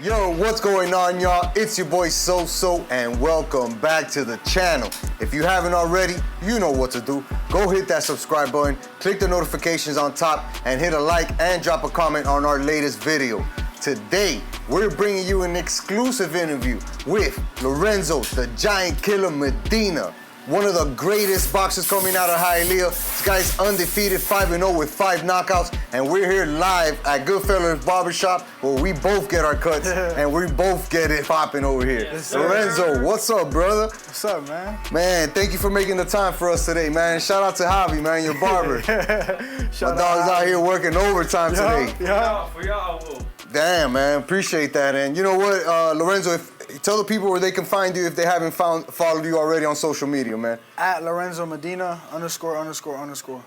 Yo, what's going on, y'all? It's your boy So, and welcome back to the channel. If you haven't already, you know what to do. Go hit that subscribe button, click the notifications on top, and hit a like and drop a comment on our latest video. Today, we're bringing you an exclusive interview with Lorenzo, the Giant Killer Medina. One of the greatest boxers coming out of Hialeah. This guy's undefeated, 5-0 with 5 knockouts, and we're here live at Goodfellas Barbershop where we both get our cuts and we both get it popping over here. Yes, Lorenzo, what's up, brother? What's up, man? Man, thank you for making the time for us today, man. Shout out to Javi, man, your barber. My dog's out here working overtime today. Yeah. For y'all, I will. Damn, man, appreciate that. And you know what, Lorenzo, tell the people where they can find you if they haven't followed you already on social media, man. At Lorenzo Medina ____.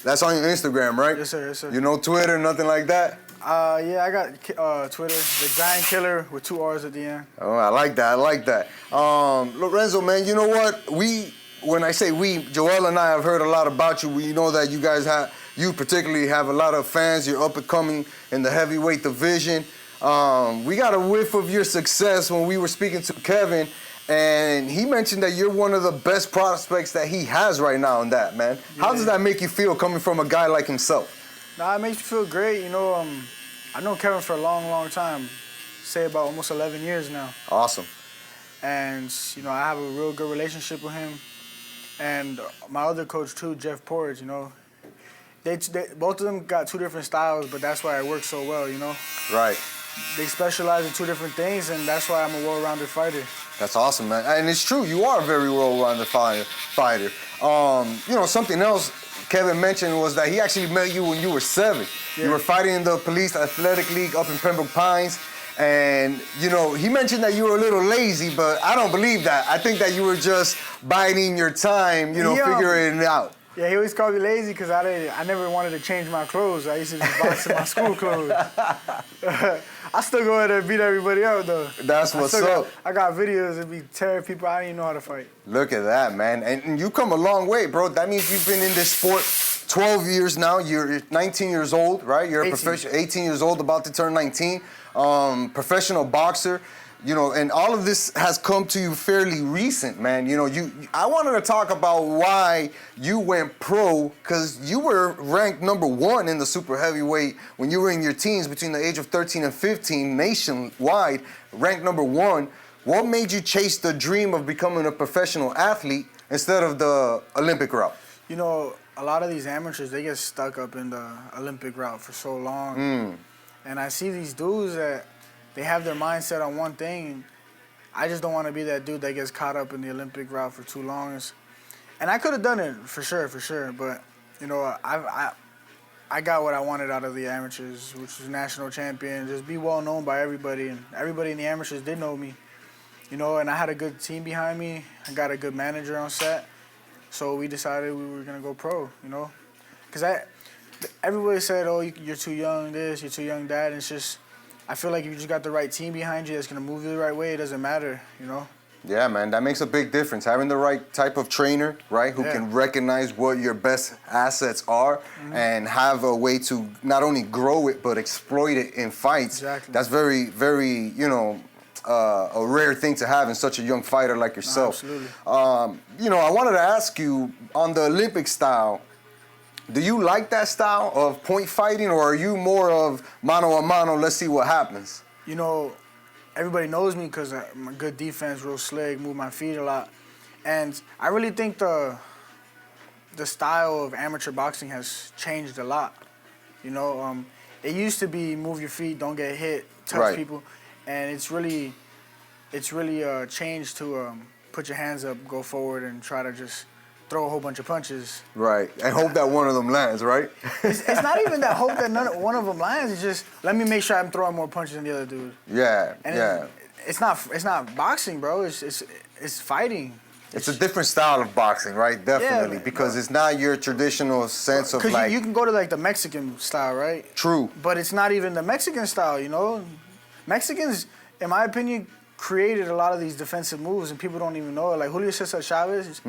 That's on your Instagram, right? Yes, sir. Yes, sir. You know Twitter, nothing like that? Yeah, I got Twitter, the Giant Killer with 2 R's at the end. Oh, I like that. Lorenzo, man, you know what? When I say we, Joel and I have heard a lot about you. We know that you guys you particularly have a lot of fans. You're up and coming in the heavyweight division. We got a whiff of your success when we were speaking to Kevin, and he mentioned that you're one of the best prospects that he has right now in that, man. Yeah. How does that make you feel coming from a guy like himself? Nah, it makes me feel great. You know, I know Kevin for a long time. Say about almost 11 years now. Awesome. And, you know, I have a real good relationship with him. And my other coach, too, Jeff Porridge, you know. They both of them got 2 different styles, but that's why it works so well, you know. Right. They specialize in 2 different things, and that's why I'm a well-rounded fighter. That's awesome, man. And it's true, you are a very well-rounded fighter. You know, something else Kevin mentioned was that he actually met you when you were 7. Yeah. You were fighting in the Police Athletic League up in Pembroke Pines. And, you know, he mentioned that you were a little lazy, but I don't believe that. I think that you were just biding your time, you know, figuring it out. Yeah, he always called me lazy because I never wanted to change my clothes. I used to just box in my school clothes. I still go in there and beat everybody up, though. That's what's up. I got videos of me tearing people. I didn't even know how to fight. Look at that, man. And you come a long way, bro. That means you've been in this sport 12 years now. You're 19 years old, right? You're a 18. professional, 18 years old, about to turn 19. Professional boxer. You know, and all of this has come to you fairly recent, man. You know, I wanted to talk about why you went pro, because you were ranked #1 in the super heavyweight when you were in your teens between the age of 13 and 15 nationwide, ranked #1. What made you chase the dream of becoming a professional athlete instead of the Olympic route? You know, a lot of these amateurs, they get stuck up in the Olympic route for so long. And I see these dudes that they have their mindset on one thing. I just don't want to be that dude that gets caught up in the Olympic route for too long. And I could have done it for sure. But, you know, I got what I wanted out of the amateurs, which was national champion, just be well known by everybody. And everybody in the amateurs did know me, you know, and I had a good team behind me. I got a good manager on set. So we decided we were going to go pro, you know. Because everybody said, oh, you're too young this, you're too young that. And it's just, I feel like if you just got the right team behind you that's going to move you the right way, it doesn't matter, you know? Yeah, man, that makes a big difference. Having the right type of trainer, right, who can recognize what your best assets are and have a way to not only grow it, but exploit it in fights. Exactly. That's very, very, you know, a rare thing to have in such a young fighter like yourself. Absolutely. You know, I wanted to ask you, on the Olympic style, do you like that style of point fighting, or are you more of mano a mano, let's see what happens? You know, everybody knows me because I'm a good defense, real slick, move my feet a lot. And I really think the style of amateur boxing has changed a lot. You know, it used to be move your feet, don't get hit, touch people. And it's really changed to put your hands up, go forward, and try to just throw a whole bunch of punches. Right, and hope that one of them lands, right? It's not even that hope that one of them lands. It's just, let me make sure I'm throwing more punches than the other dude. Yeah, And it's not boxing, bro. It's fighting. It's a different style of boxing, right? Definitely, because it's not your traditional sense of like... Because you can go to like the Mexican style, right? True. But it's not even the Mexican style, you know? Mexicans, in my opinion, created a lot of these defensive moves, and people don't even know it. Like Julio Cesar Chavez,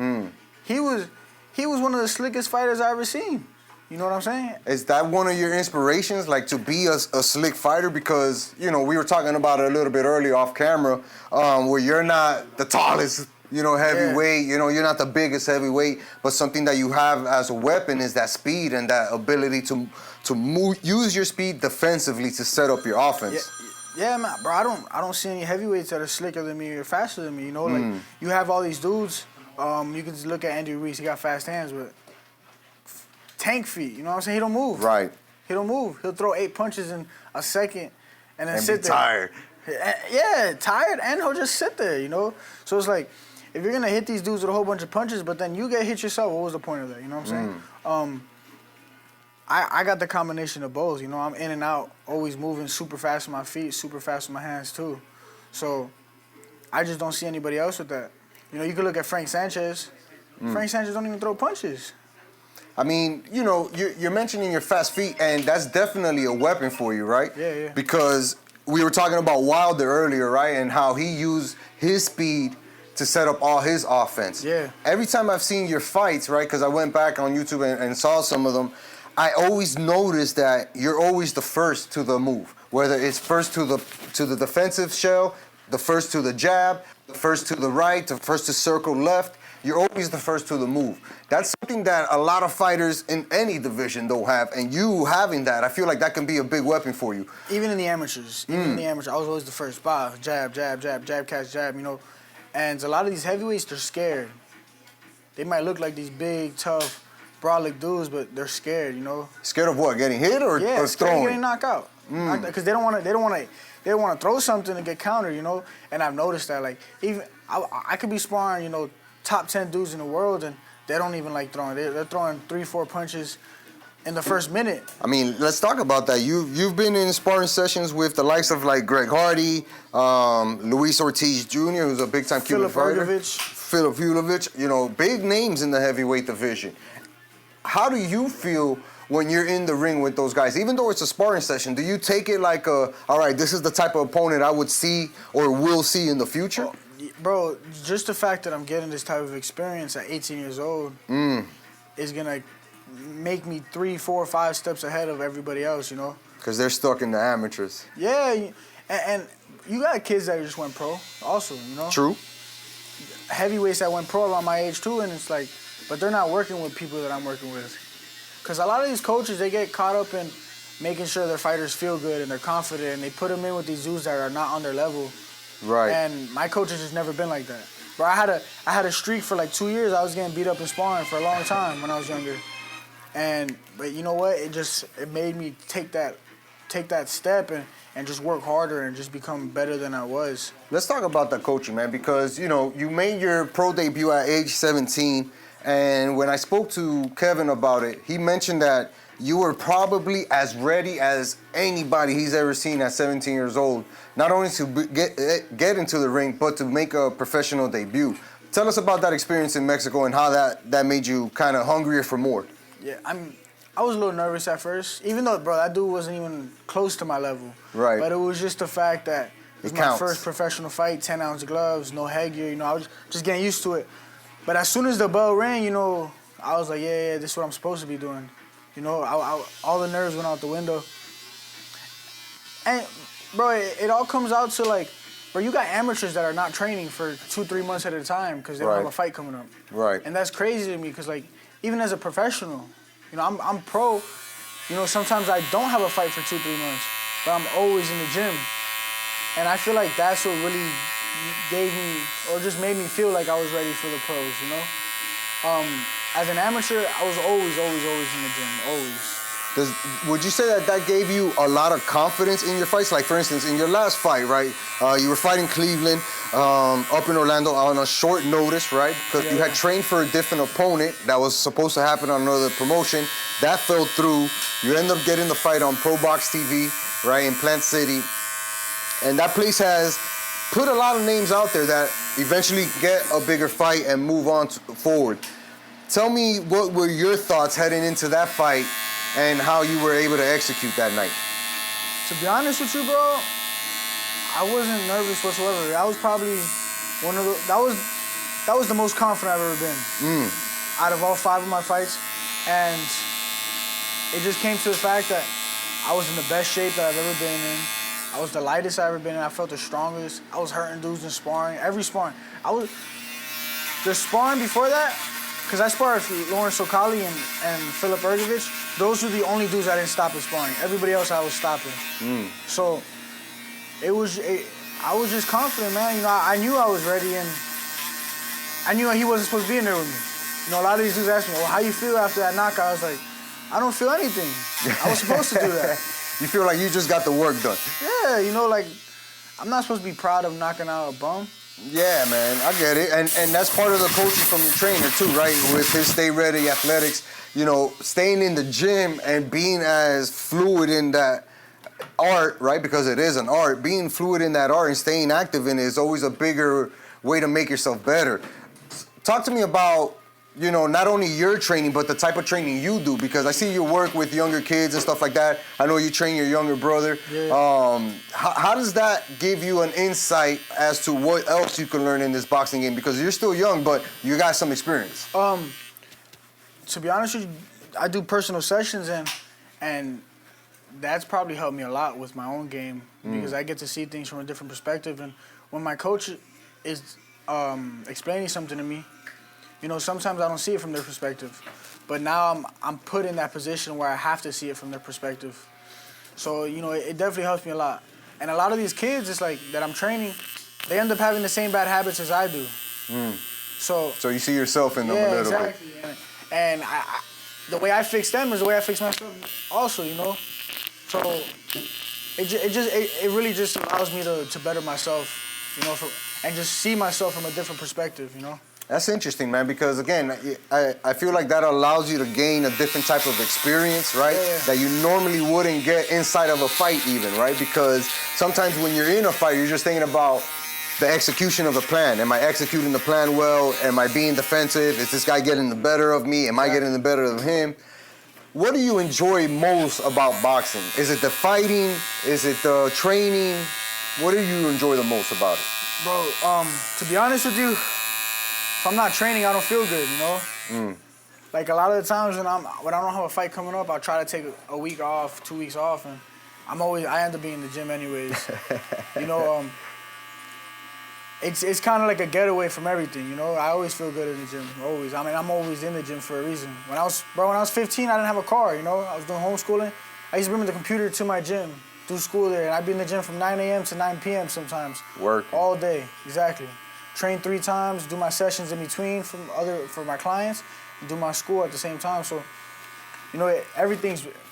he was one of the slickest fighters I ever seen. You know what I'm saying? Is that one of your inspirations, like to be a slick fighter? Because, you know, we were talking about it a little bit earlier off camera, where you're not the tallest, you know, heavyweight, you know, you're not the biggest heavyweight, but something that you have as a weapon is that speed and that ability to move, use your speed defensively to set up your offense. Yeah, man, bro, I don't see any heavyweights that are slicker than me or faster than me, you know? Like, you have all these dudes, you can just look at Andy Ruiz, he got fast hands, but tank feet, you know what I'm saying? He don't move. Right. He don't move. He'll throw 8 punches in a second and then sit be there. tired. Yeah, tired, and he'll just sit there, you know? So it's like, if you're gonna hit these dudes with a whole bunch of punches, but then you get hit yourself, what was the point of that, you know what I'm saying? I got the combination of both, you know? I'm in and out, always moving super fast with my feet, super fast with my hands too. So I just don't see anybody else with that. You know, you could look at Frank Sanchez. Frank Sanchez don't even throw punches. I mean, you know, you're mentioning your fast feet, and that's definitely a weapon for you, right? Yeah. Because we were talking about Wilder earlier, right? And how he used his speed to set up all his offense. Yeah. Every time I've seen your fights, right, because I went back on YouTube and saw some of them, I always notice that you're always the first to the move. Whether it's first to the defensive shell, the first to the jab, the first to the right, the first to circle left. You're always the first to the move. That's something that a lot of fighters in any division don't have, and you having that, I feel like that can be a big weapon for you. Even in the amateurs, I was always the first. Jab, catch, jab, you know. And a lot of these heavyweights, they're scared. They might look like these big, tough, brolic dudes, but they're scared, you know. Scared of what? Getting hit or scared throwing? Of getting knocked out. Because they don't want to throw something and get countered, you know. And I've noticed that, like, even I could be sparring, you know, top 10 dudes in the world, and they don't even like throwing. They're throwing 3-4 punches in the first minute. I mean, let's talk about that. You've been in sparring sessions with the likes of like Greg Hardy, Luis Ortiz Jr., who's a big-time Cuban fighter. Filip Ulovich, you know, big names in the heavyweight division. How do you feel when you're in the ring with those guys? Even though it's a sparring session, do you take it like all right, this is the type of opponent I would see or will see in the future? Bro, just the fact that I'm getting this type of experience at 18 years old is going to make me 3, 4, 5 steps ahead of everybody else, you know? Because they're stuck in the amateurs. Yeah, and you got kids that just went pro also, you know? True. Heavyweights that went pro around my age too, and it's like, but they're not working with people that I'm working with. Because a lot of these coaches, they get caught up in making sure their fighters feel good and they're confident, and they put them in with these dudes that are not on their level. Right. And my coach has just never been like that. Bro, I had a streak for like 2 years. I was getting beat up in sparring for a long time when I was younger. But you know what? It made me take that step and just work harder and just become better than I was. Let's talk about that coaching, man, because, you know, you made your pro debut at age 17, and when I spoke to Kevin about it, he mentioned that you were probably as ready as anybody he's ever seen at 17 years old, not only to get into the ring, but to make a professional debut. Tell us about that experience in Mexico and how that made you kind of hungrier for more. Yeah, I was a little nervous at first, even though, bro, that dude wasn't even close to my level. Right. But it was just the fact that it was my first professional fight, 10-ounce gloves, no headgear, you know, I was just getting used to it. But as soon as the bell rang, you know, I was like, yeah, this is what I'm supposed to be doing. You know, all the nerves went out the window. And, bro, it all comes out to, like, bro, you got amateurs that are not training for 2-3 months at a time because they don't have a fight coming up. Right. And that's crazy to me because, like, even as a professional, you know, I'm pro. You know, sometimes I don't have a fight for 2-3 months, but I'm always in the gym. And I feel like that's what really gave me, or just made me feel like I was ready for the pros, you know? As an amateur, I was always in the gym, always. Would you say that gave you a lot of confidence in your fights? Like, for instance, in your last fight, right? You were fighting Cleveland up in Orlando on a short notice, right? Because you had trained for a different opponent that was supposed to happen on another promotion. That fell through. You end up getting the fight on Pro Box TV, right, in Plant City. And that place has put a lot of names out there that eventually get a bigger fight and move on forward. Tell me, what were your thoughts heading into that fight and how you were able to execute that night? To be honest with you, bro, I wasn't nervous whatsoever. That was probably that was the most confident I've ever been out of all 5 of my fights. And it just came to the fact that I was in the best shape that I've ever been in. I was the lightest I've ever been in. I felt the strongest. I was hurting dudes in sparring, every sparring. The sparring before that, because I sparred with Lorenzo and Philip Ergovich, those were the only dudes I didn't stop at sparring. Everybody else I was stopping. So I was just confident, man. You know, I knew I was ready, and I knew he wasn't supposed to be in there with me. You know, a lot of these dudes ask me, well, how you feel after that knockout? I was like, I don't feel anything. I was supposed to do that. You feel like you just got the work done. Yeah, you know, like, I'm not supposed to be proud of knocking out a bum. Yeah, man, I get it. And that's part of the coaching from your trainer, too, right? With his Stay Ready Athletics, you know, staying in the gym and being as fluid in that art, right? Because it is an art. Being fluid in that art and staying active in it is always a bigger way to make yourself better. Talk to me about, you know, not only your training, but the type of training you do, because I see you work with younger kids and stuff like that. I know you train your younger brother. Yeah. How does that give you an insight as to what else you can learn in this boxing game? Because you're still young, but you got some experience. To be honest with you, I do personal sessions, and that's probably helped me a lot with my own game, because I get to see things from a different perspective. And when my coach is explaining something to me, you know, sometimes I don't see it from their perspective, but now I'm put in that position where I have to see it from their perspective. So, you know, it definitely helps me a lot. And a lot of these kids, it's like, that I'm training, they end up having the same bad habits as I do. So you see yourself in them a little bit. And the way I fix them is the way I fix myself also, you know? So it really just allows me to better myself, you know, and just see myself from a different perspective, you know? That's interesting, man, because, again, I feel like that allows you to gain a different type of experience, right? Yeah. That you normally wouldn't get inside of a fight even, right? Because sometimes when you're in a fight, you're just thinking about the execution of the plan. Am I executing the plan well? Am I being defensive? Is this guy getting the better of me? Am I getting the better of him? What do you enjoy most about boxing? Is it the fighting? Is it the training? What do you enjoy the most about it? Bro, to be honest with you, if I'm not training, I don't feel good, you know? Like, a lot of the times when I don't have a fight coming up, I'll try to take a week off, 2 weeks off, and I end up being in the gym anyways. You know, it's kind of like a getaway from everything, you know? I always feel good in the gym, always. I mean, I'm always in the gym for a reason. When I was 15, I didn't have a car, you know? I was doing homeschooling. I used to bring the computer to my gym, do school there, and I'd be in the gym from 9 a.m. to 9 p.m. sometimes. Working. All day, exactly. Train 3 times, do my sessions in between for my clients, and do my school at the same time. So, you know,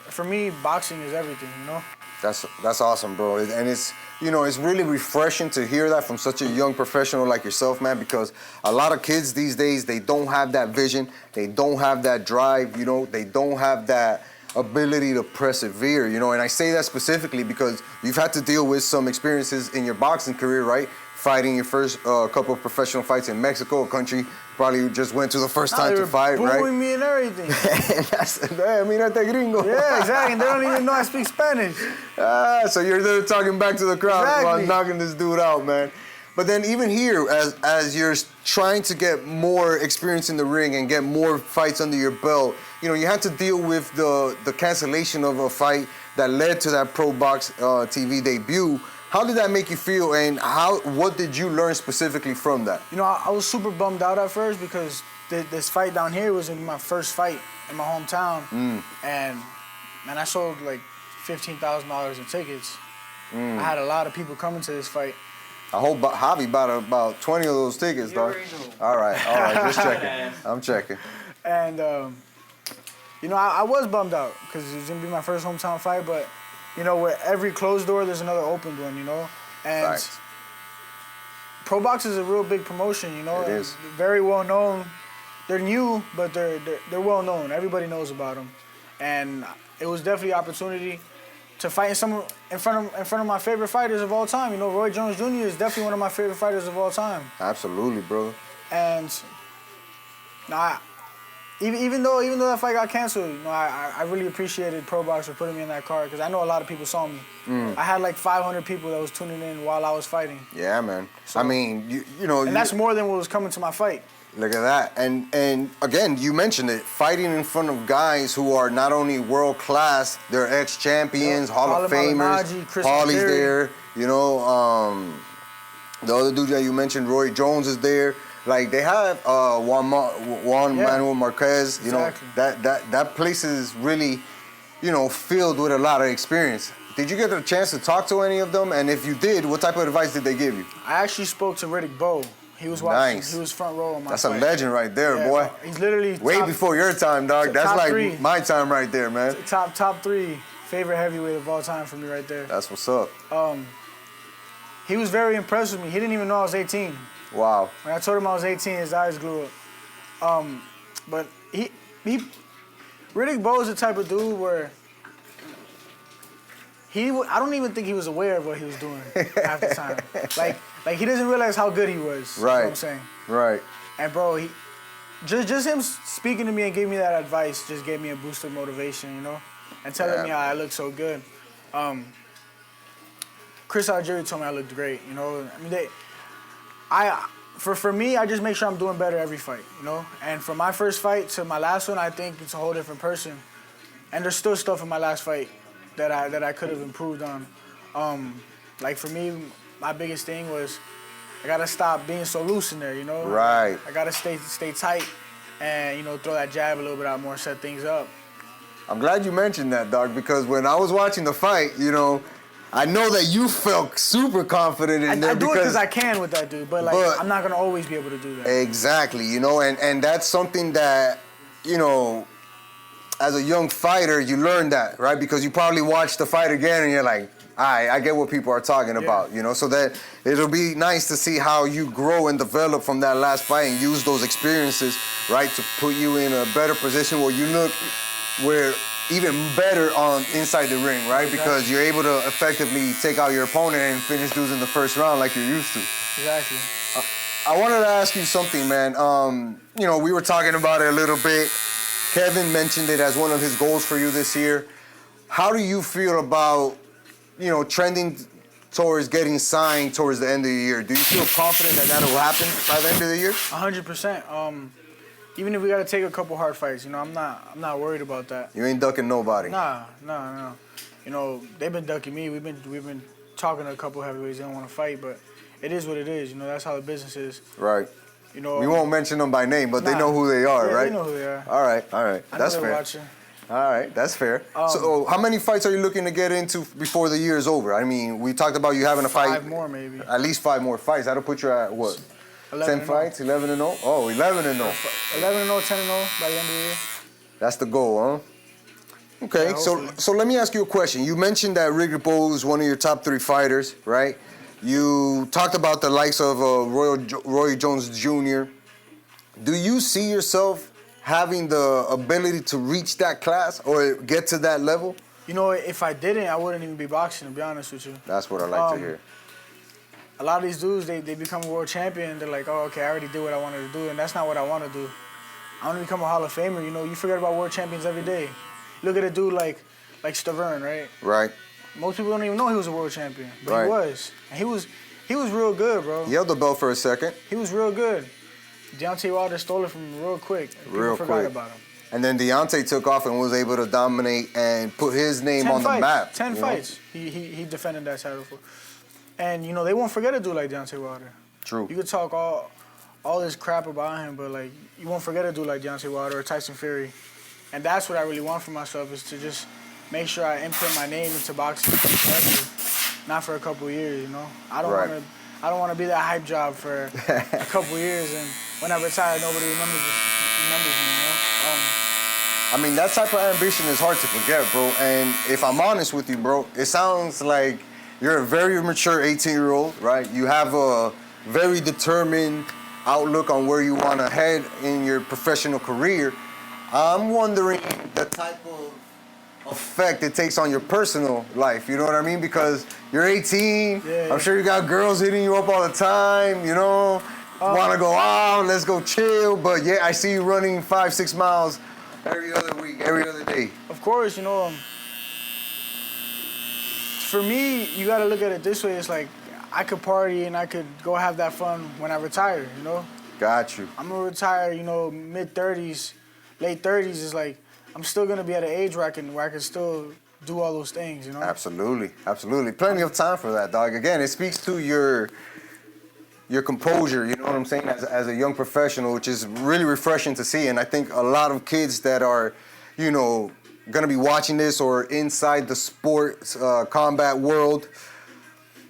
for me, boxing is everything, you know? That's awesome, bro. And it's, you know, it's really refreshing to hear that from such a young professional like yourself, man, because a lot of kids these days, they don't have that vision, they don't have that drive, you know, they don't have that ability to persevere, you know, and I say that specifically because you've had to deal with some experiences in your boxing career, right? Fighting your first couple of professional fights in Mexico, a country probably just went to the first time to fight, right? Booing me and everything. Mírate gringo. Yeah, exactly. And they don't even know I speak Spanish. So you're there talking back to the crowd while Exactly. knocking this dude out, man. But then even here, as you're trying to get more experience in the ring and get more fights under your belt, you know, you had to deal with the cancellation of a fight that led to that Pro Box TV debut. How did that make you feel, and what did you learn specifically from that? You know, I was super bummed out at first because this fight down here was my first fight in my hometown. And, man, I sold like $15,000 in tickets. I had a lot of people coming to this fight. I hope Javi bought about 20 of those tickets, dog. All right, just checking. I'm checking. And, you know, I was bummed out because it was going to be my first hometown fight, but, you know, where every closed door, there's another opened one, you know? And Right. Pro Box is a real big promotion, you know? It is. Very well known. They're new, but they're well known. Everybody knows about them. And it was definitely an opportunity to fight in front of my favorite fighters of all time. You know, Roy Jones Jr. is definitely one of my favorite fighters of all time. Absolutely, brother. And even though that fight got canceled, you know, I really appreciated Pro Box for putting me in that card because I know a lot of people saw me. I had like 500 people that was tuning in while I was fighting. Yeah, man. So, I mean, you know. And that's more than what was coming to my fight. Look at that. And again, you mentioned it, fighting in front of guys who are not only world class, they're ex-champions, Hall of Famers. Paulie's there, you know. The other dude that you mentioned, Roy Jones, is there. Like, they have Juan Manuel Marquez. You know, that place is really, you know, filled with a lot of experience. Did you get a chance to talk to any of them? And if you did, what type of advice did they give you? I actually spoke to Riddick Bowe. He was watching. Nice. He was front row on my That's fight. A legend right there, boy. He's literally way before your time, dog. That's like three. My time right there, man. Top 3 favorite heavyweight of all time for me right there. That's what's up. He was very impressed with me. He didn't even know I was 18. Wow. When I told him I was 18, his eyes glue up. But Riddick Bowe is the type of dude where I don't even think he was aware of what he was doing half the time. Like he doesn't realize how good he was. Right. You know what I'm saying? Right. And bro, he just him speaking to me and giving me that advice just gave me a boost of motivation, you know? And telling me how I look so good. Chris Algieri told me I looked great, you know? I mean, for me, I just make sure I'm doing better every fight, you know? And from my first fight to my last one, I think it's a whole different person. And there's still stuff in my last fight that I could have improved on. Like for me, my biggest thing was I gotta stop being so loose in there, you know? Right. I gotta stay tight and, you know, throw that jab a little bit out more, set things up. I'm glad you mentioned that, dog, because when I was watching the fight, you know, I know that you felt super confident in there. I do it because I can with that dude, but I'm not gonna always be able to do that. Exactly, you know, and that's something that, you know, as a young fighter, you learn that, right? Because you probably watch the fight again and you're like, all right, I get what people are talking about, you know? So that it'll be nice to see how you grow and develop from that last fight and use those experiences, right, to put you in a better position where you look even better on inside the ring, right? Exactly. Because you're able to effectively take out your opponent and finish dudes in the first round like you're used to. Exactly. I wanted to ask you something, man. You know, we were talking about it a little bit. Kevin mentioned it as one of his goals for you this year. How do you feel about, you know, trending towards getting signed towards the end of the year? Do you feel confident that that'll happen by the end of the year? 100%. Even if we got to take a couple hard fights, you know, I'm not worried about that. You ain't ducking nobody. Nah. You know, they've been ducking me. We've been talking to a couple heavyweights. They don't want to fight, but it is what it is. You know, that's how the business is. Right. You know, we won't mention them by name, but they know who they are, right? They know who they are. All right. That's fair. Watching. All right, that's fair. So how many fights are you looking to get into before the year is over? I mean, we talked about you having a fight. 5 more, maybe. At least 5 more fights. That'll put you at what? 10 fights, 11 and 0? Oh, 11 and 0. 11 and 0, 10 and 0 by the end of the year. That's the goal, huh? Okay, yeah, so let me ask you a question. You mentioned that Riddick Bowe is one of your top 3 fighters, right? You talked about the likes of Roy Jones Jr. Do you see yourself having the ability to reach that class or get to that level? You know, if I didn't, I wouldn't even be boxing, to be honest with you. That's what I like to hear. A lot of these dudes, they become a world champion. They're like, oh, okay, I already did what I wanted to do, and that's not what I want to do. I want to become a Hall of Famer. You know, you forget about world champions every day. Look at a dude like Stavern, right? Right. Most people don't even know he was a world champion, but he was. And he was real good, bro. He held the belt for a second. He was real good. Deontay Wilder stole it from him real quick. People forgot about him. And then Deontay took off and was able to dominate and put his name on the map. 10 fights. He defended that title for. And, you know, they won't forget a dude like Deontay Wilder. True. You could talk all this crap about him, but, like, you won't forget a dude like Deontay Wilder or Tyson Fury. And that's what I really want for myself, is to just make sure I imprint my name into boxing forever, not for a couple of years, you know? I don't want to be that hype job for a couple of years, and when I retire, nobody remembers me, you know? I mean, that type of ambition is hard to forget, bro. And if I'm honest with you, bro, it sounds like you're a very mature 18-year-old, right? You have a very determined outlook on where you want to head in your professional career. I'm wondering the type of effect it takes on your personal life, you know what I mean? Because you're 18, I'm sure you got girls hitting you up all the time, you know? Want to go out, let's go chill, but yeah, I see you running 5-6 miles every other week, every other day. Of course, you know, for me, you got to look at it this way. It's like I could party and I could go have that fun when I retire, you know? Got you. I'm gonna retire, you know, mid-30s, late 30s. Is like I'm still gonna be at an age where I can still do all those things, you know. Absolutely, absolutely. Plenty of time for that, dog. Again, it speaks to your composure, you know what I'm saying, as a young professional, which is really refreshing to see. And I think a lot of kids that are, you know, gonna be watching this or inside the sports combat world,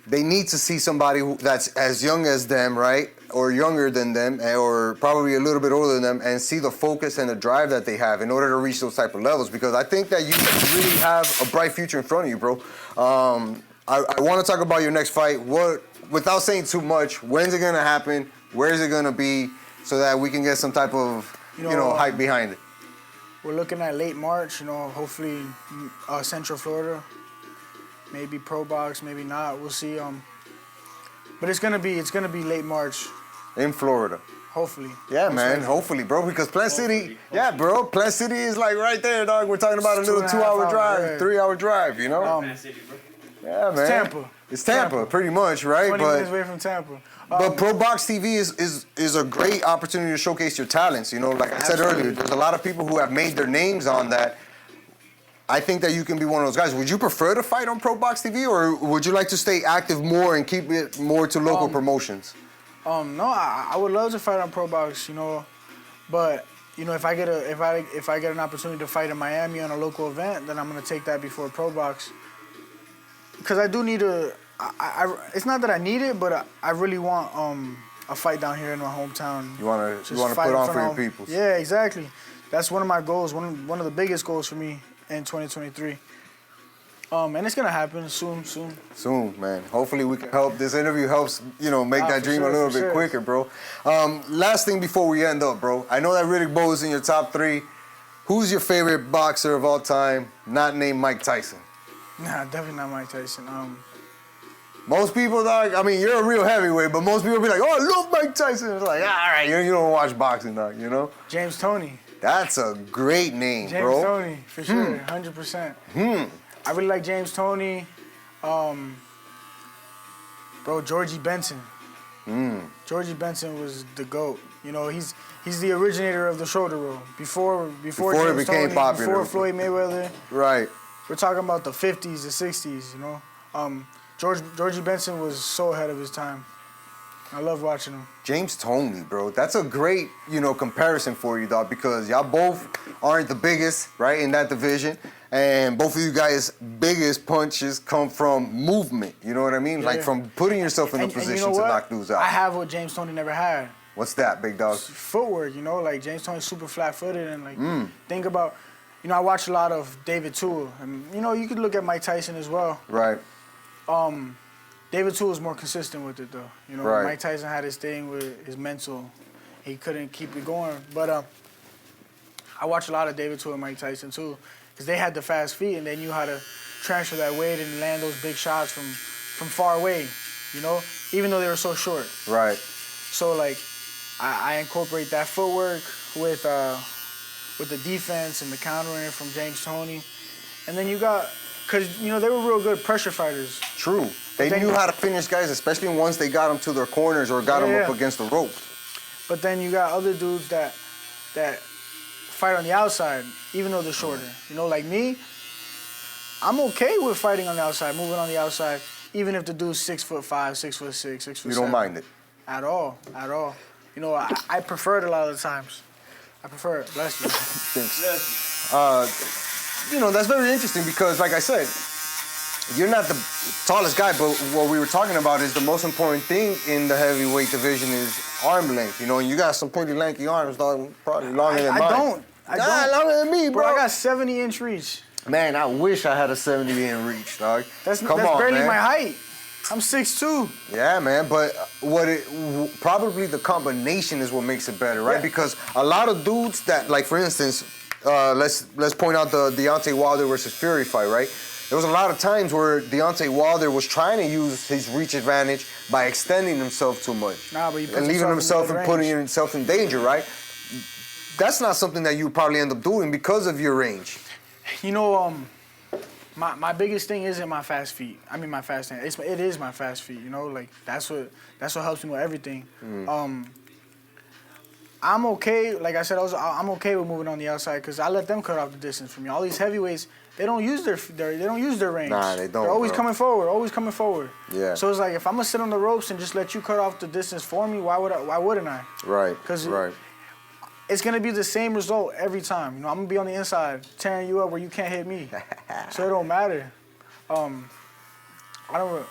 they need to see somebody that's as young as them, right? Or younger than them, or probably a little bit older than them, and see the focus and the drive that they have in order to reach those type of levels. Because I think that you really have a bright future in front of you, bro. I want to talk about your next fight. Without saying too much, when's it gonna happen? Where's it gonna be? So that we can get some type of, you know, hype behind it. We're looking at late March, you know, hopefully Central Florida. Maybe Pro Box, maybe not. We'll see. But it's gonna be late March. In Florida. Hopefully. Yeah, man. Hopefully, bro. Because Plant City, yeah, bro. Plant City is like right there, dog. We're talking about a little 2-hour drive, 3-hour drive, you know? Plant City, bro. Yeah, man. It's Tampa. It's Tampa, pretty much, right? 20 minutes away from Tampa. But Pro Box TV is a great opportunity to showcase your talents. You know, like I said earlier, there's a lot of people who have made their names on that. I think that you can be one of those guys. Would you prefer to fight on Pro Box TV, or would you like to stay active more and keep it more to local promotions? No, I would love to fight on Pro Box, you know, but you know, if I get an opportunity to fight in Miami on a local event, then I'm gonna take that before Pro Box, because I do need it's not that I need it, but I really want a fight down here in my hometown. You wanna put on for your people. Yeah, exactly. That's one of my goals. One of the biggest goals for me in 2023. And it's gonna happen soon. Soon, man. Hopefully we can help. This interview helps, you know, make that dream a little bit quicker, bro. Last thing before we end up, bro. I know that Riddick Bowe is in your top 3. Who's your favorite boxer of all time, not named Mike Tyson? Nah, definitely not Mike Tyson. Most people, dog, I mean, you're a real heavyweight, but most people be like, oh, I love Mike Tyson. It's like, all right, you don't watch boxing, dog, you know? James Toney. That's a great name, James bro. Toney, for sure, 100%. I really like James Toney. Bro, Georgie Benson. Georgie Benson was the GOAT. You know, he's the originator of the shoulder roll. Before James it became Toney, popular. before Floyd Mayweather. Right. We're talking about the 50s, the 60s, you know. Georgie Benson was so ahead of his time. I love watching him. James Toney, bro. That's a great, you know, comparison for you, dog, because y'all both aren't the biggest, right, in that division. And both of you guys' biggest punches come from movement. You know what I mean? Yeah. Like from putting yourself in a position you know to knock dudes out. I have what James Toney never had. What's that, big dog? Footwork, you know, like James Toney's super flat-footed, and like think about, you know, I watch a lot of David Toole, and you know, you could look at Mike Tyson as well. Right. David Toole is more consistent with it though. You know, right. Mike Tyson had his thing with his mental. He couldn't keep it going. But I watch a lot of David Toole and Mike Tyson too, because they had the fast feet and they knew how to transfer that weight and land those big shots from far away, you know, even though they were so short. Right. So like, I incorporate that footwork with the defense and the countering from James Toney, and then you got, because you know they were real good pressure fighters. True. They knew how to finish guys, especially once they got them to their corners or got them up against the ropes. But then you got other dudes that fight on the outside, even though they're shorter. You know, like me, I'm okay with fighting on the outside, moving on the outside, even if the dude's 6'5", 6'6", 6'7". You don't mind it? At all. You know, I prefer it a lot of the times. I prefer it. Bless you. Thanks. You know, that's very interesting because, like I said, you're not the tallest guy, but what we were talking about is the most important thing in the heavyweight division is arm length. You know, and you got some pretty lanky arms, dog, probably longer than mine. I don't. Longer than me, bro. I got 70-inch reach. Man, I wish I had a 70-inch reach, dog. That's barely my height. I'm 6'2". Yeah, man, but probably the combination is what makes it better, right? Yeah. Because a lot of dudes that, like for instance, let's point out the Deontay Wilder versus Fury fight, right? There was a lot of times where Deontay Wilder was trying to use his reach advantage by extending himself too much. But and leaving himself and putting himself in danger, right? That's not something that you probably end up doing because of your range. You know, my biggest thing isn't my fast feet. I mean, my fast hand. It is my fast feet. You know, like that's what helps me with everything. I'm okay. Like I said, I'm okay with moving on the outside because I let them cut off the distance from me. All these heavyweights, they don't use their range. Nah, they don't. They're always bro. coming forward. Always coming forward. Yeah. So it's like if I'm gonna sit on the ropes and just let you cut off the distance for me, why wouldn't I? Right. Because right. it's gonna be the same result every time. You know, I'm gonna be on the inside tearing you up where you can't hit me. So it don't matter. I don't.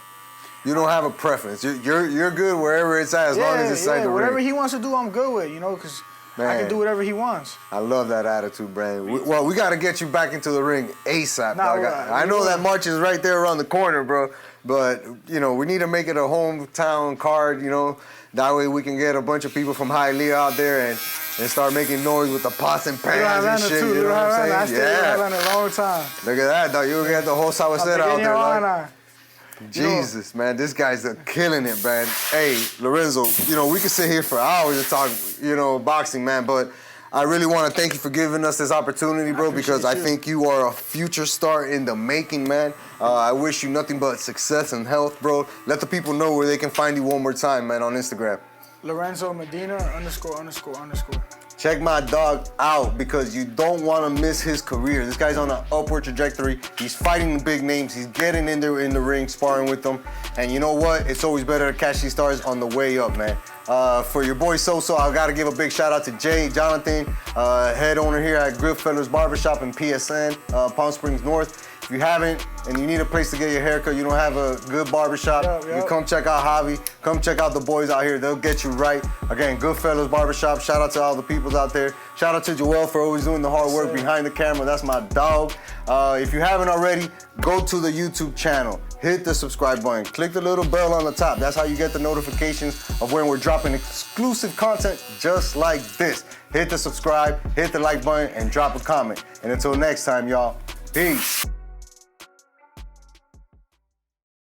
You don't have a preference. You're good wherever it's at as long as it's inside the ring. Whatever he wants to do, I'm good with. You know, because I can do whatever he wants. I love that attitude, Brandon. We got to get you back into the ring ASAP, Nah, dog. I know that march is right there around the corner, bro. But, you know, we need to make it a hometown card, you know. That way we can get a bunch of people from Hialeah out there and start making noise with the pots and pans and shit. You know what I'm saying? I stayed in Atlanta a long time. Look at that, dog. You'll get the whole Southwest out there, dog. Jesus, man, this guy's killing it, man. Hey, Lorenzo, you know, we could sit here for hours and talk, you know, boxing, man, but I really want to thank you for giving us this opportunity, bro, because I think you are a future star in the making, man. I wish you nothing but success and health, bro. Let the people know where they can find you one more time, man, on Instagram. Lorenzo Medina ____. Check my dog out because you don't want to miss his career. This guy's on an upward trajectory. He's fighting the big names. He's getting in there in the ring, sparring with them. And you know what? It's always better to catch these stars on the way up, man. For your boy So-So, I got to give a big shout out to Jay Jonathan, head owner here at Goodfellas Barbershop in PSN, Palm Springs North. If you haven't and you need a place to get your haircut, you don't have a good barbershop, you come check out Javi. Come check out the boys out here. They'll get you right. Again, Goodfellas Barbershop. Shout out to all the people out there. Shout out to Joel for always doing the hard work behind the camera. That's my dog. If you haven't already, go to the YouTube channel. Hit the subscribe button. Click the little bell on the top. That's how you get the notifications of when we're dropping exclusive content just like this. Hit the subscribe, hit the like button, and drop a comment. And until next time, y'all, peace.